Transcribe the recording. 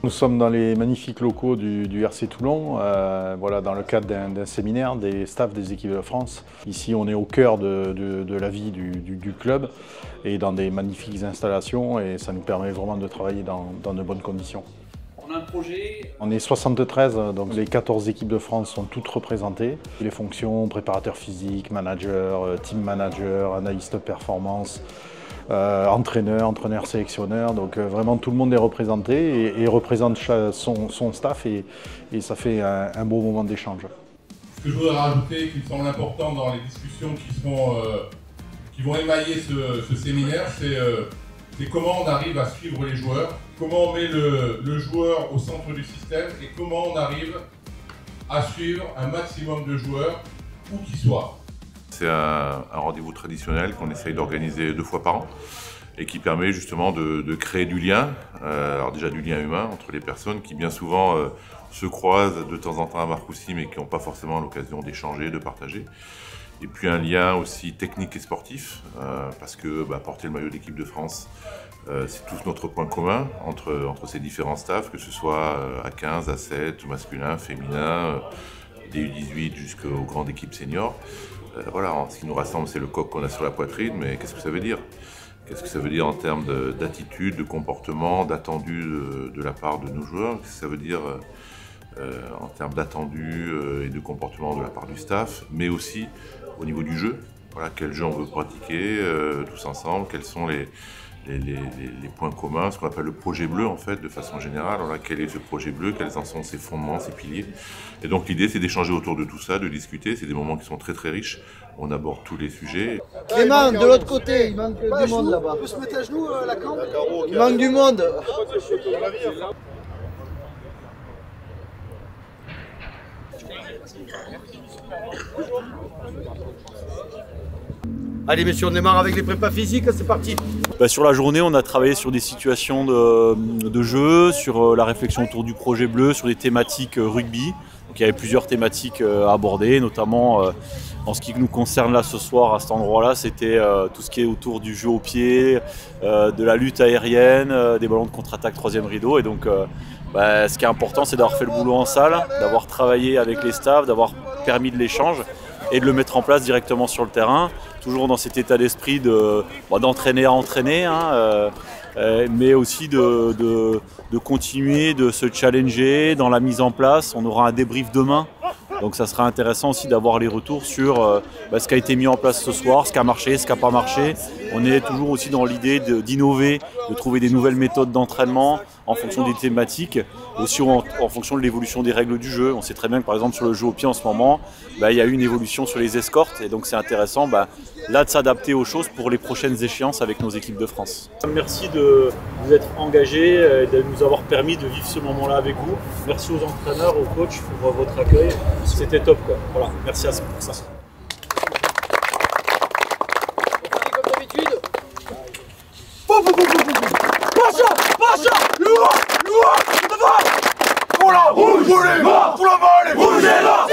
Nous sommes dans les magnifiques locaux du RC Toulon, voilà, dans le cadre d'un séminaire des staffs des équipes de France. Ici, on est au cœur de la vie du club et dans des magnifiques installations, et ça nous permet vraiment de travailler dans de bonnes conditions. On a un projet. On est 73, donc les 14 équipes de France sont toutes représentées. Les fonctions, préparateur physique, manager, team manager, analyste performance, entraîneur sélectionneur, donc vraiment tout le monde est représenté et représente son staff et ça fait un beau moment d'échange. Ce que je voudrais rajouter, qui me semble important dans les discussions qui vont émailler ce séminaire, c'est comment on arrive à suivre les joueurs, comment on met le joueur au centre du système et comment on arrive à suivre un maximum de joueurs, où qu'ils soient. C'est un rendez-vous traditionnel qu'on essaye d'organiser 2 fois par an et qui permet justement de créer du lien, alors déjà du lien humain entre les personnes qui bien souvent se croisent de temps en temps à Marcoussis mais qui n'ont pas forcément l'occasion d'échanger, de partager. Et puis un lien aussi technique et sportif, parce que porter le maillot d'équipe de France, c'est tous notre point commun entre ces différents staffs, que ce soit à 15, à 7, masculin, féminin, des U18 jusqu'aux grandes équipes seniors. Voilà, ce qui nous rassemble, c'est le coq qu'on a sur la poitrine, mais qu'est-ce que ça veut dire? Qu'est-ce que ça veut dire en termes d'attitude, de comportement, d'attendu de la part de nos joueurs? Qu'est-ce que ça veut dire en termes d'attendu et de comportement de la part du staff, mais aussi au niveau du jeu? Voilà, quel jeu on veut pratiquer tous ensemble, quels sont les points communs, ce qu'on appelle le projet bleu en fait, de façon générale. Voilà, quel est ce projet bleu, quels en sont ses fondements, ses piliers. Et donc l'idée c'est d'échanger autour de tout ça, de discuter, c'est des moments qui sont très très riches, on aborde tous les sujets. Clément, de l'autre côté, il manque du monde là-bas. On peut se mettre à genoux la camp. Il manque du monde. Allez messieurs, on démarre avec les prépas physiques, c'est parti. Sur la journée, on a travaillé sur des situations de jeu, sur la réflexion autour du projet bleu, sur des thématiques rugby. Donc, il y avait plusieurs thématiques à aborder, notamment en ce qui nous concerne là ce soir à cet endroit-là, c'était tout ce qui est autour du jeu au pied, de la lutte aérienne, des ballons de contre-attaque, 3e rideau. Et donc ce qui est important, c'est d'avoir fait le boulot en salle, d'avoir travaillé avec les staffs, d'avoir permis de l'échange et de le mettre en place directement sur le terrain, toujours dans cet état d'esprit d'entraîner à entraîner, mais aussi de continuer, de se challenger dans la mise en place. On aura un débrief demain, donc ça sera intéressant aussi d'avoir les retours sur ce qui a été mis en place ce soir, ce qui a marché, ce qui n'a pas marché. On est toujours aussi dans l'idée d'innover, de trouver des nouvelles méthodes d'entraînement en fonction des thématiques, aussi en fonction de l'évolution des règles du jeu. On sait très bien que par exemple sur le jeu au pied en ce moment, il y a eu une évolution sur les escortes et donc c'est intéressant là de s'adapter aux choses pour les prochaines échéances avec nos équipes de France. Merci de vous être engagés et de nous avoir permis de vivre ce moment-là avec vous. Merci aux entraîneurs, aux coachs pour votre accueil. C'était top quoi. Voilà, merci à vous pour ça. Comme d'habitude. Pacha, loin, devant. Pour la rouge, pour les morts, pour la balle, rouge et noir.